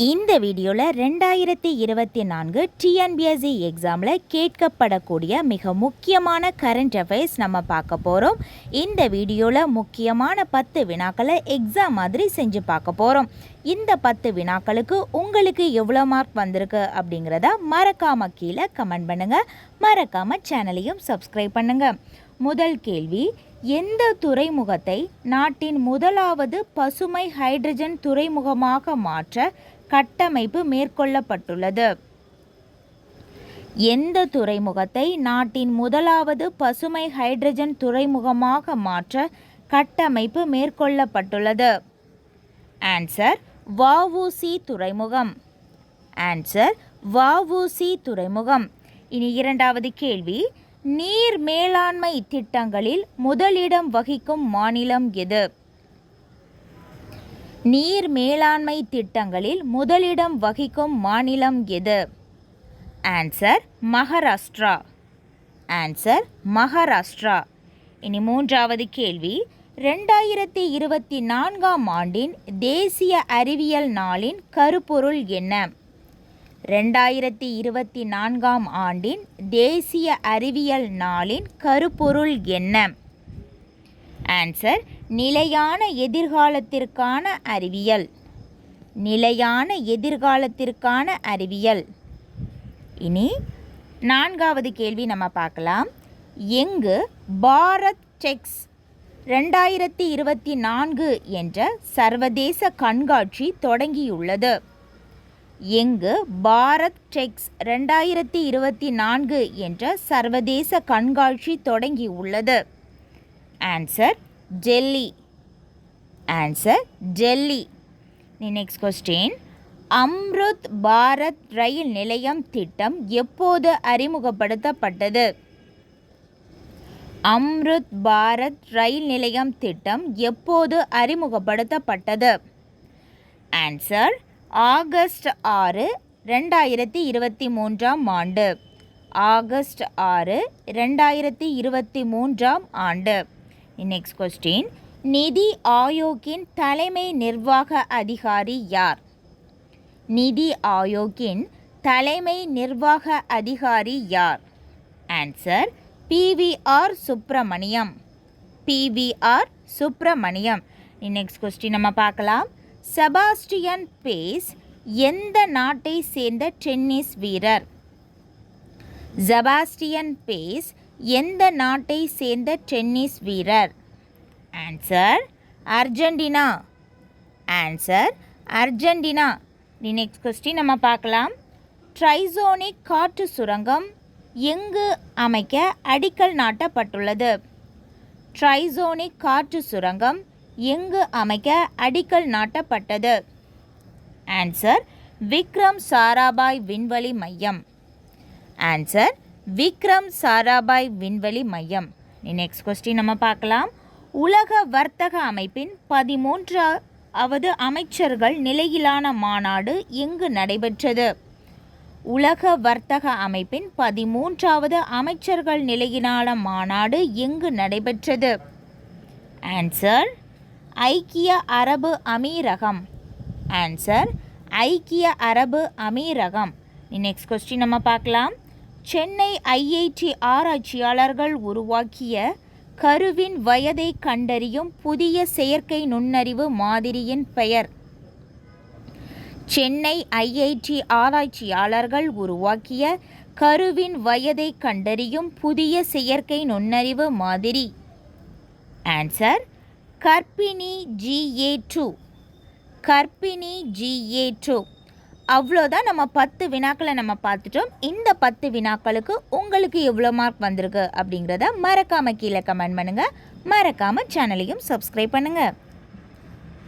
இந்த வீடியோவில் 2024 டிஎன்பிஎஸ்சி எக்ஸாமில் கேட்கப்படக்கூடிய மிக முக்கியமான கரண்ட் அஃபேர்ஸ் நம்ம பார்க்க போகிறோம். இந்த வீடியோவில் முக்கியமான 10 வினாக்களை எக்ஸாம் மாதிரி செஞ்சு பார்க்க போகிறோம். இந்த 10 வினாக்களுக்கு உங்களுக்கு எவ்வளோ மார்க் வந்திருக்கு அப்படிங்கிறத மறக்காமல் கீழே கமெண்ட் பண்ணுங்கள். மறக்காமல் சேனலையும் சப்ஸ்கிரைப் பண்ணுங்கள். முதல் கேள்வி, எந்த துறைமுகத்தை நாட்டின் முதலாவது பசுமை ஹைட்ரஜன் துறைமுகமாக மாற்ற கட்டமைப்பு மேற்கொள்ளப்பட்டுள்ளது? எந்த துறைமுகத்தை நாட்டின் முதலாவது பசுமை ஹைட்ரஜன் துறைமுகமாக மாற்ற கட்டமைப்பு மேற்கொள்ளப்பட்டுள்ளது? ஆன்சர் வஉசி துறைமுகம். ஆன்சர் வஉசி துறைமுகம். இனி இரண்டாவது கேள்வி, நீர் மேலாண்மை திட்டங்களில் முதலிடம் வகிக்கும் மாநிலம் எது? நீர் மேலாண்மை திட்டங்களில் முதலிடம் வகிக்கும் மாநிலம் எது? ஆன்சர் மகாராஷ்டிரா. ஆன்சர் மகாராஷ்டிரா. இனி மூன்றாவது கேள்வி, 2024 ஆண்டின் தேசிய அறிவியல் நாளின் கருப்பொருள் என்ன? 2024 ஆண்டின் தேசிய அறிவியல் நாளின் கருப்பொருள் என்ன? ஆன்சர் நிலையான எதிர்காலத்திற்கான அறிவியல். நிலையான எதிர்காலத்திற்கான அறிவியல். இனி நான்காவது கேள்வி நம்ம பார்க்கலாம். எங்கு பாரத் டெக்ஸ் 2024 என்ற சர்வதேச கண்காட்சி தொடங்கியுள்ளது? எங்கு பாரத் டெக்ஸ் 2024 என்ற சர்வதேச கண்காட்சி தொடங்கியுள்ளது? Answer Delhi. Answer Delhi. Next question, Amrit Bharat ரயில் நிலையம் திட்டம் எப்போது அறிமுகப்படுத்தப்பட்டது? அம்ருத் பாரத் ரயில் நிலையம் திட்டம் எப்போது அறிமுகப்படுத்தப்பட்டது? ஆன்சர் ஆகஸ்ட் 6, 2023 ஆண்டு. ஆகஸ்ட் 6, 2023 ஆண்டு. நெக்ஸ்ட் கொஸ்டின், நிதி ஆயோக்கின் தலைமை நிர்வாக அதிகாரி யார்? நிதி ஆயோக்கின் தலைமை நிர்வாக அதிகாரி யார்? Answer PVR Subramaniam. PVR Subramaniam. Next question நம்ம பார்க்கலாம். செபாஸ்டியன் பேஸ் எந்த நாட்டை சேர்ந்த டென்னிஸ் வீரர்? செபாஸ்டியன் பேஸ் எந்த நாட்டை சேர்ந்த டென்னிஸ் வீரர்? Answer Argentina. Answer Argentina. Next question நம்ம பார்க்கலாம். ட்ரைசோனிக் காற்று சுரங்கம் எங்கு அமைக்க அடிக்கல் நாட்டப்பட்டுள்ளது? ட்ரைசோனிக் காற்று சுரங்கம் எங்கு அமைக்க அடிக்கல் நாட்டப்பட்டது? ஆன்சர் விக்ரம் சாராபாய் விண்வெளி மையம். ஆன்சர் விக்ரம் சாராபாய் விண்வெளி மையம். நெக்ஸ்ட் கொஸ்டின் நம்ம பார்க்கலாம். உலக வர்த்தக அமைப்பின் 13வது அமைச்சர்கள் நிலையிலான மாநாடு எங்கு நடைபெற்றது? உலக வர்த்தக அமைப்பின் 13வது அமைச்சர்கள் நிலையிலான மாநாடு எங்கு நடைபெற்றது? ஆன்சர் ஐக்கிய அரபு அமீரகம். ஆன்சர் ஐக்கிய அரபு அமீரகம். நெக்ஸ்ட் கொஸ்டின் நம்ம பார்க்கலாம். சென்னை ஐஐடி ஆராய்ச்சியாளர்கள் உருவாக்கிய கருவின் வயதை கண்டறியும் புதிய செயற்கை நுண்ணறிவு மாதிரியின் பெயர்? சென்னை ஐஐடி ஆராய்ச்சியாளர்கள் உருவாக்கிய கருவின் வயதை கண்டறியும் புதிய செயற்கை நுண்ணறிவு மாதிரி? ஆன்சர் கர்ப்பிணி GA2. கர்ப்பிணி GA2. அவ்வளோதான். நம்ம 10 வினாக்களை நம்ம பார்த்துட்டோம். இந்த 10 வினாக்களுக்கு உங்களுக்கு எவ்வளோ மார்க் வந்திருக்கு அப்படிங்கிறத மறக்காமல் கீழே கமெண்ட் பண்ணுங்கள். மறக்காமல் சேனலையும் சப்ஸ்கிரைப் பண்ணுங்கள்.